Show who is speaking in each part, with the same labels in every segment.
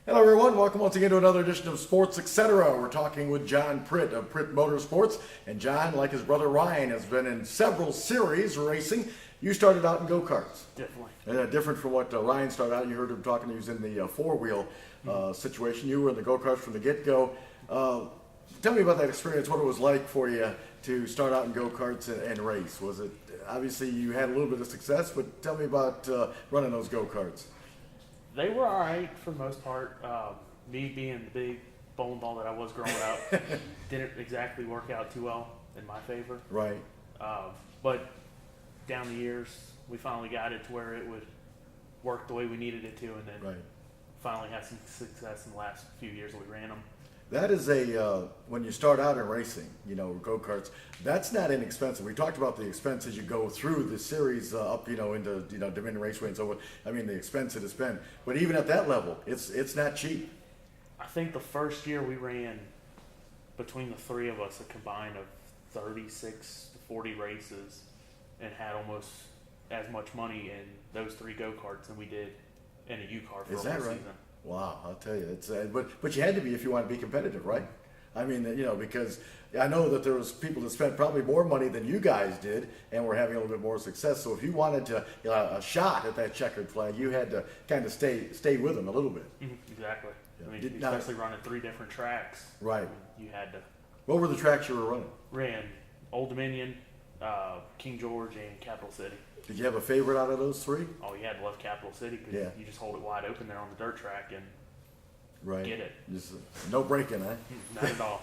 Speaker 1: Hello everyone, welcome once again to another edition of Sports Etc. We're talking with John Pritt of Pritt Motorsports. And John, like his brother Ryan, has been in several series racing. You started out in go-karts.
Speaker 2: Definitely.
Speaker 1: Different from what Ryan started out. You heard him talking, he was in the four-wheel situation. You were in the go-karts from the get-go. Tell me about that experience, what it was like for you to start out in go-karts and race. Was it, obviously you had a little bit of success, but tell me about running those go-karts.
Speaker 2: They were all right for the most part. Me being the big bowling ball that I was growing up didn't exactly work out too well in my favor.
Speaker 1: Right.
Speaker 2: But down the years, we finally got it to where it would work the way we needed it to, and then finally had some success in the last few years that we ran them.
Speaker 1: That is when you start out in racing, go-karts, that's not inexpensive. We talked about the expense as you go through the series up, into, Dominion Raceway and so forth. I mean, the expense it has been. But even at that level, it's not cheap.
Speaker 2: I think the first year we ran, between the three of us, a combined of 36 to 40 races and had almost as much money in those three go-karts than we did in a U-car for a whole season.
Speaker 1: Wow, I'll tell you, it's but you had to be if you want to be competitive, right? I mean, because I know that there was people that spent probably more money than you guys did, and were having a little bit more success. So if you wanted to a shot at that checkered flag, you had to kind of stay with them a little bit.
Speaker 2: Exactly.
Speaker 1: Yeah.
Speaker 2: I mean, especially running three different tracks.
Speaker 1: Right.
Speaker 2: You had to.
Speaker 1: What were the tracks you were running?
Speaker 2: Ran Old Dominion, King George, and Capital City.
Speaker 1: Did you have a favorite out of those three?
Speaker 2: Oh, you had to love Capital City because you just hold it wide open there on the dirt track and get it.
Speaker 1: Just, no braking, huh?
Speaker 2: Not at all.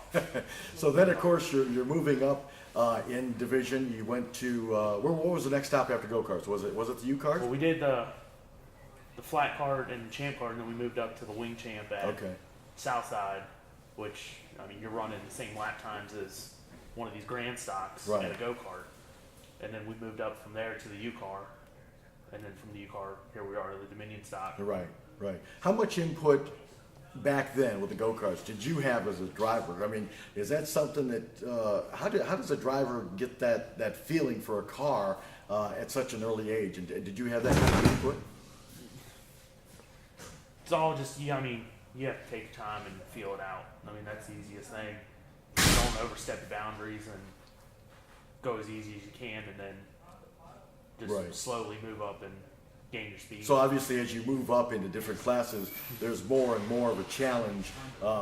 Speaker 1: So then, of course, you're moving up in division. You went to what was the next stop after go-karts? Was it the U-kart?
Speaker 2: Well, we did the flat cart and the champ cart, and then we moved up to the wing champ at Southside, which, I mean, you're running the same lap times as one of these grand stocks at a go-kart. And then we moved up from there to the U-car, and then from the U-car, here we are, to the Dominion stock.
Speaker 1: Right. How much input back then with the go-karts did you have as a driver? I mean, is that something that, how does a driver get that feeling for a car at such an early age? And did you have that kind of input?
Speaker 2: It's all just, you have to take your time and feel it out. I mean, that's the easiest thing. You don't overstep the boundaries and go as easy as you can, and then just slowly move up and gain your speed.
Speaker 1: So obviously, as you move up into different classes, there's more and more of a challenge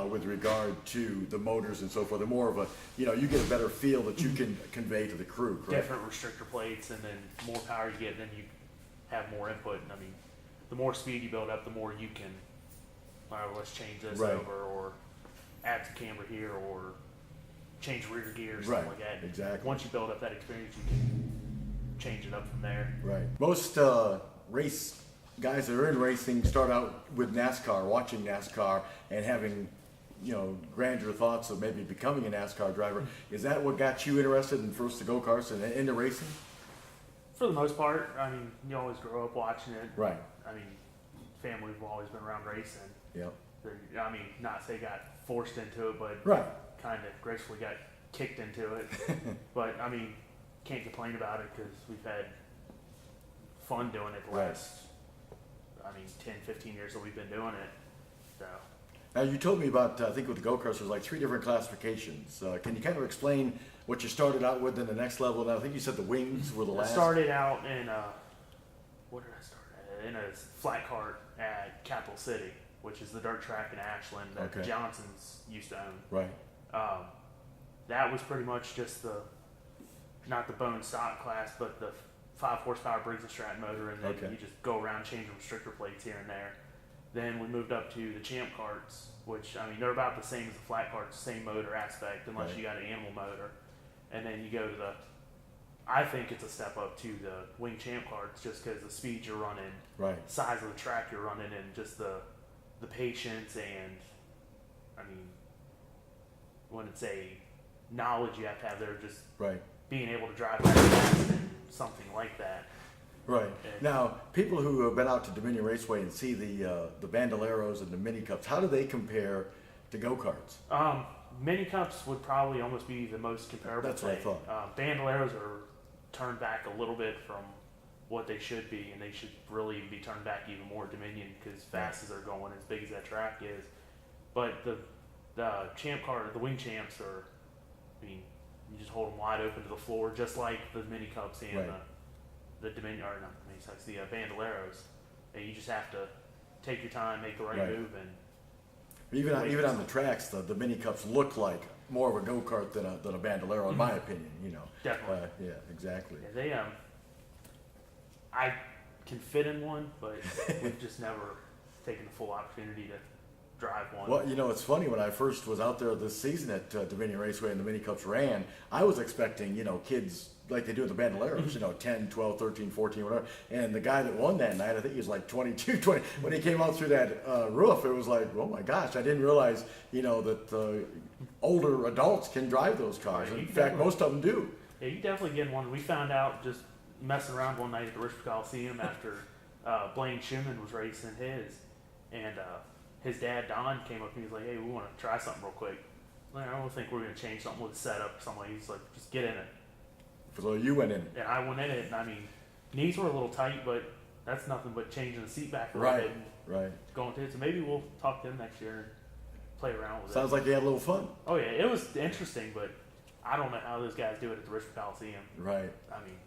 Speaker 1: with regard to the motors and so forth. And more of a, you get a better feel that you can convey to the crew, correct?
Speaker 2: Different restrictor plates, and then more power you get, then you have more input. And I mean, the more speed you build up, the more you can, all right, let's change this over, or add some camber here, or change rear gear or something like that.
Speaker 1: Exactly.
Speaker 2: Once you build up that experience, you can change it up from there.
Speaker 1: Right. Most race guys that are in racing start out with NASCAR, watching NASCAR, and having, grander thoughts of maybe becoming a NASCAR driver. Is that what got you interested in first the go-karts and into racing?
Speaker 2: For the most part, I mean, you always grow up watching it.
Speaker 1: Right.
Speaker 2: I mean, families have always been around racing.
Speaker 1: Yep.
Speaker 2: I mean, not say got forced into it, but kind of gracefully got kicked into it. But I mean, can't complain about it because we've had fun doing it the last, 10, 15 years that we've been doing it. So.
Speaker 1: Now you told me about, I think with the go-karts, there's like 3 different classifications. Can you kind of explain what you started out with in the next level? Now I think you said the wings were the last.
Speaker 2: I started out in what did I start at? In a flat cart at Capital City, which is the dirt track in Ashland that the Johnsons used to own.
Speaker 1: Right.
Speaker 2: That was pretty much just not the bone stock class, but the 5 horsepower Briggs & Stratton motor, and then you just go around changing restrictor plates here and there. Then we moved up to the champ carts, which, they're about the same as the flat carts, same motor aspect, unless you got an animal motor. And then you go to I think it's a step up to the wing champ carts, just because the speed you're running, size of the track you're running, and just the patience, and, when it's a knowledge you have to have there, just being able to drive that fast and something like that.
Speaker 1: Right. Now, people who have been out to Dominion Raceway and see the Bandoleros and the Mini Cups, how do they compare to go-karts?
Speaker 2: Mini Cups would probably almost be the most comparable.
Speaker 1: That's what I thought.
Speaker 2: Bandoleros are turned back a little bit from what they should be, and they should really be turned back even more Dominion because fast as they're going, as big as that track is. But the champ car, the wing champs are, I mean, you just hold them wide open to the floor, just like the mini cups and the Dominion, or not the mini cups, the Bandoleros. And you just have to take your time, make the right move, and
Speaker 1: even on the tracks, the mini cups look like more of a go-kart than a Bandolero, in my opinion. You know,
Speaker 2: definitely.
Speaker 1: Yeah, exactly.
Speaker 2: Yeah, they I can fit in one, but we've just never taken the full opportunity to drive one.
Speaker 1: Well, you know, it's funny, when I first was out there this season at Dominion Raceway and the mini cups ran, I was expecting, you know, kids like they do with the Bandoleros, you know, 10, 12, 13, 14, whatever. And the guy that won that night, I think he was like 22, 20. When he came out through that roof, it was like, oh my gosh, I didn't realize, you know, that older adults can drive those cars.
Speaker 2: Right,
Speaker 1: in fact, most of them do.
Speaker 2: Yeah, you definitely get one. We found out just messing around one night at the Richmond Coliseum after Blaine Schumann was racing his. And his dad, Don, came up and he was like, hey, we want to try something real quick. Like, I don't think we're going to change something with the setup or something. He's like, just get in it.
Speaker 1: So you went in.
Speaker 2: And I went in it, and I mean, knees were a little tight, but that's nothing but changing the seat back a little bit and going to it. So maybe we'll talk to him next year and play around with it.
Speaker 1: Sounds like they had a little fun.
Speaker 2: Oh, yeah, it was interesting, but I don't know how those guys do it at the Richmond Coliseum.
Speaker 1: Right.
Speaker 2: I mean,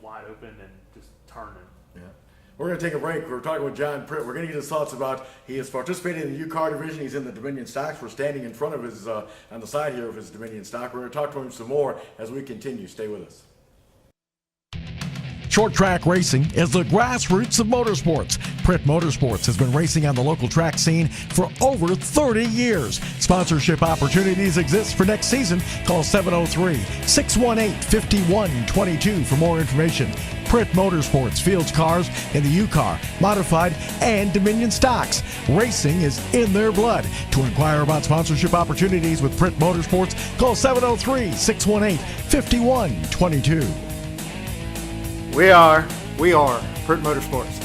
Speaker 2: wide open and just turning.
Speaker 1: Yeah. We're going to take a break. We're talking with John Pritt. We're going to get his thoughts about, he is participating in the U-Car division. He's in the Dominion stocks. We're standing in front of his, on the side here of his Dominion stock. We're going to talk to him some more as we continue. Stay with us.
Speaker 3: Short track racing is the grassroots of motorsports. Pritt Motorsports has been racing on the local track scene for over 30 years. Sponsorship opportunities exist for next season. Call 703-618-5122 for more information. Pritt Motorsports fields cars in the U-Car, Modified, and Dominion stocks. Racing is in their blood. To inquire about sponsorship opportunities with Pritt Motorsports, call 703-618-5122.
Speaker 4: We are Pritt Motorsports.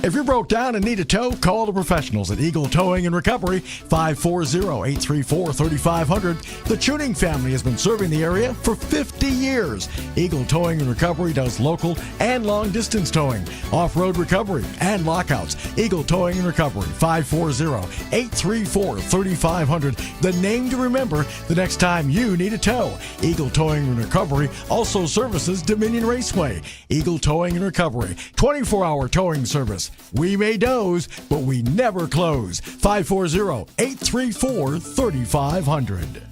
Speaker 3: If you're broke down and need a tow, call the professionals at Eagle Towing and Recovery, 540-834-3500. The Tuning family has been serving the area for 50 years. Eagle Towing and Recovery does local and long-distance towing, off-road recovery, and lockouts. Eagle Towing and Recovery, 540-834-3500. The name to remember the next time you need a tow. Eagle Towing and Recovery also services Dominion Raceway. Eagle Towing and Recovery, 24-hour towing service. We may doze, but we never close. 540-834-3500.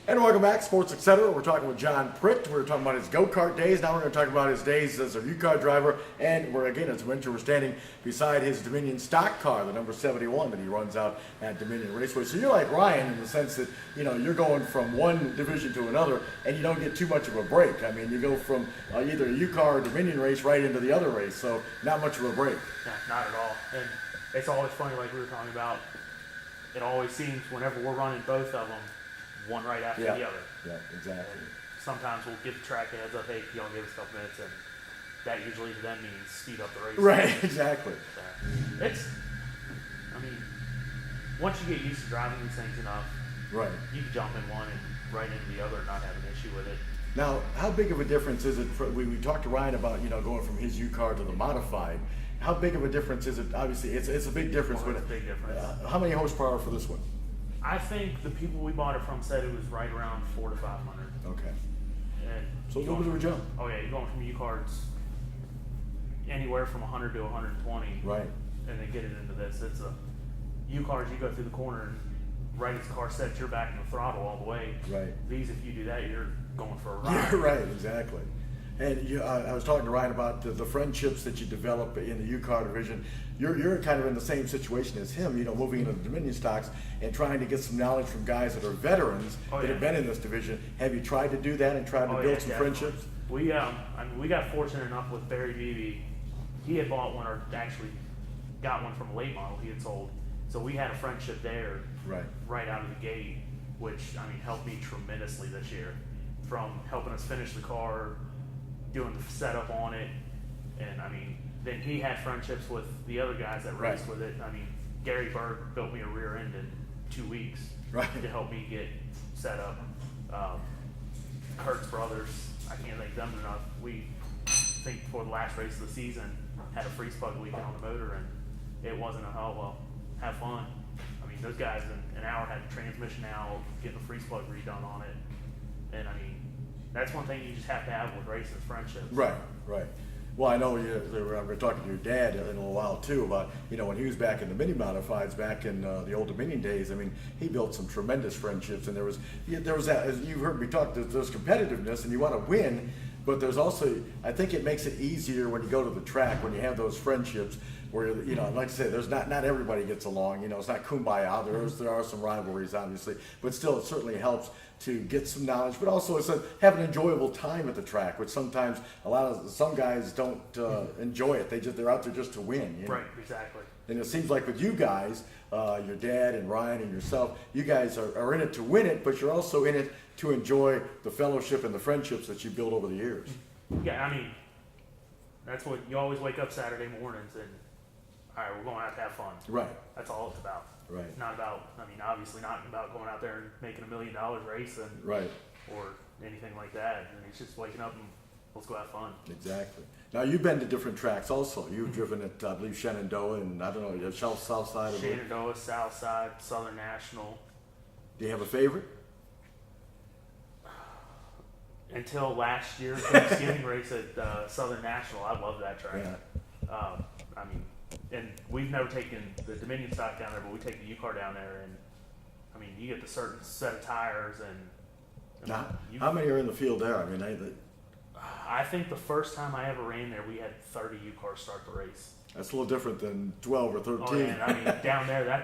Speaker 1: And welcome back, Sports Etc. We're talking with John Pritt. We're talking about his go-kart days. Now we're going to talk about his days as a U-Car driver. And we're, again, as mentioned, we're standing beside his Dominion stock car, the number 71 that he runs out at Dominion Raceway. So you're like Ryan in the sense that, you know, you're going from one division to another and you don't get too much of a break. I mean, you go from either a U-Car or Dominion race right into the other race. So not much of a break.
Speaker 2: No, not at all. And it's always funny, like we were talking about, it always seems whenever we're running both of them, one right after the other.
Speaker 1: Yeah, exactly.
Speaker 2: And sometimes we'll give the track a heads up, hey, y'all give us a couple minutes, and that usually to them means speed up the race.
Speaker 1: Right, exactly.
Speaker 2: So it's, I mean, once you get used to driving these things enough,
Speaker 1: Right.
Speaker 2: you can jump in one and right into the other and not have an issue with it.
Speaker 1: Now, how big of a difference is it we talked to Ryan about, you know, going from his U-Car to the Modified. How big of a difference is it? Obviously, it's a big difference.
Speaker 2: It's a big difference.
Speaker 1: How many horsepower for this one?
Speaker 2: I think the people we bought it from said it was right around 400 to 500.
Speaker 1: Okay.
Speaker 2: And
Speaker 1: So a little bit of a jump.
Speaker 2: Oh yeah, you're going from U-Cards anywhere from 100 to 120.
Speaker 1: Right.
Speaker 2: And then get it into this. It's a U-Cars, you go through the corner and right as the car sets, you're back in the throttle all the way.
Speaker 1: Right.
Speaker 2: These, if you do that, you're going for a ride.
Speaker 1: Yeah, right, exactly. And I was talking to Ryan about the friendships that you develop in the U-Car division. You're kind of in the same situation as him, you know, moving into the Dominion stocks and trying to get some knowledge from guys that are veterans that have been in this division. Have you tried to do that and tried to build some friendships?
Speaker 2: We, I mean, we got fortunate enough with Barry Beebe. He had bought one, or actually got one from a late model he had sold. So we had a friendship there, right out of the gate, which I mean helped me tremendously this year, from helping us finish the car, doing the setup on it, and I mean then he had friendships with the other guys that raced with it. I mean Gary Berg built me a rear end in 2 weeks to help me get set up. Kurt's brothers, I can't thank them enough. We think before the last race of the season had a freeze plug leaking on the motor, and it wasn't a hell well. Have fun. I mean, those guys in an hour had the transmission out, getting the freeze plug redone on it, and I mean, that's one thing you just have to have with racing is friendship.
Speaker 1: Right, right. Well, I know I'm going to talk to your dad in a little while too about, when he was back in the mini modifieds back in the old Dominion days. I mean, he built some tremendous friendships, and there was that, as you've heard me talk, there's competitiveness, and you want to win, but there's also, I think it makes it easier when you go to the track, when you have those friendships where, like I say, there's not everybody gets along, it's not kumbaya, there are some rivalries obviously, but still it certainly helps to get some knowledge, but also it's have an enjoyable time at the track, which sometimes some guys don't enjoy it. They're out there just to win.
Speaker 2: Right, exactly.
Speaker 1: And it seems like with you guys, your dad and Ryan and yourself, you guys are in it to win it, but you're also in it to enjoy the fellowship and the friendships that you build over the years.
Speaker 2: Yeah, I mean, that's what you always wake up Saturday mornings and, all right, we're going out to have fun. Right. That's all it's about.
Speaker 1: Right.
Speaker 2: It's not about, obviously not about going out there and making $1 million racing.
Speaker 1: Right.
Speaker 2: Or anything like that. And it's just waking up and let's go have fun.
Speaker 1: Exactly. Now, you've been to different tracks also. You've driven at, I believe, Shenandoah and, I don't know, south side of
Speaker 2: Shenandoah, south side, Southern National.
Speaker 1: Do you have a favorite?
Speaker 2: Until last year's Thanksgiving race at Southern National, I love that track.
Speaker 1: Yeah.
Speaker 2: And we've never taken the Dominion stock down there, but we take the U-Car down there, and you get the certain set of tires, and
Speaker 1: Now, how many are in the field there?
Speaker 2: I think the first time I ever ran there, we had 30 U-Cars start the race.
Speaker 1: That's a little different than 12 or 13.
Speaker 2: Oh, and down there,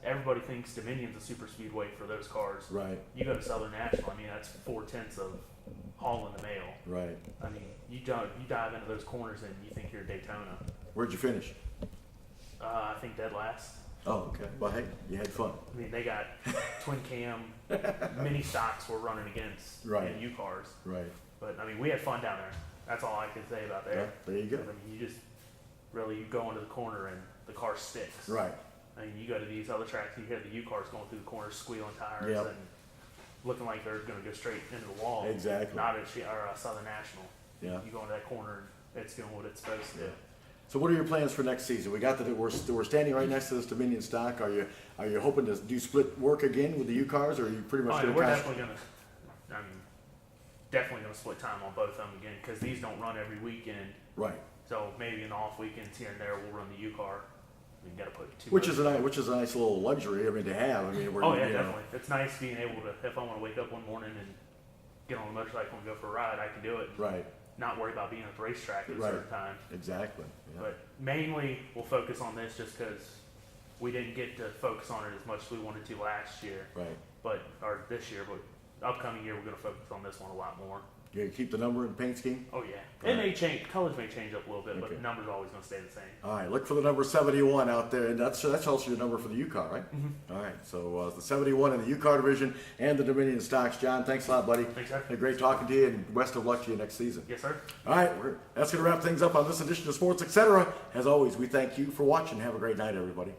Speaker 2: everybody thinks Dominion's a super speedway for those cars.
Speaker 1: Right.
Speaker 2: You go to Southern National, that's 4/10 of hauling the mail.
Speaker 1: Right.
Speaker 2: You dive into those corners and you think you're Daytona.
Speaker 1: Where'd you finish?
Speaker 2: I think dead last.
Speaker 1: Oh, okay. Well, hey, you had fun.
Speaker 2: They got twin cam mini stocks we're running against in U-Cars.
Speaker 1: Right.
Speaker 2: But we had fun down there. That's all I can say about there.
Speaker 1: Yeah, there you go.
Speaker 2: You just you go into the corner and the car sticks.
Speaker 1: Right.
Speaker 2: You go to these other tracks, you hear the U-Cars going through the corners, squealing tires,
Speaker 1: Yep.
Speaker 2: and looking like they're going to go straight into the wall.
Speaker 1: Exactly.
Speaker 2: Not at Southern National.
Speaker 1: Yeah.
Speaker 2: You go into that corner and it's doing what it's supposed to do.
Speaker 1: So what are your plans for next season? We're standing right next to this Dominion stock. Are you hoping to do split work again with the U-Cars, or are you pretty much
Speaker 2: we're definitely going to split time on both of them again, because these don't run every weekend.
Speaker 1: Right.
Speaker 2: So maybe in the off weekends here and there we'll run the U-Car. You got to put two.
Speaker 1: Which is a nice little luxury. To have.
Speaker 2: Definitely. It's nice being able to, if I want to wake up one morning and get on a motorcycle and go for a ride, I can do it.
Speaker 1: Right.
Speaker 2: Not worry about being at the racetrack at a certain time.
Speaker 1: Exactly. Yeah.
Speaker 2: But mainly we'll focus on this just because we didn't get to focus on it as much as we wanted to last year.
Speaker 1: Right.
Speaker 2: Or this year, but upcoming year we're going to focus on this one a lot more.
Speaker 1: You gonna keep the number and paint scheme?
Speaker 2: Oh yeah. It may change. Colors may change up a little bit, but the number's always going to stay the same.
Speaker 1: All right. Look for the number 71 out there, and that's also your number for the U-Car, right?
Speaker 2: Mm-hmm.
Speaker 1: All right. So the 71 in the U-Car division and the Dominion stocks. John, thanks a lot, buddy.
Speaker 2: Thanks, sir.
Speaker 1: Great talking to you, and best of luck to you next season.
Speaker 2: Yes, sir.
Speaker 1: All right. That's going to wrap things up on this edition of Sports Etc. As always, we thank you for watching. Have a great night, everybody.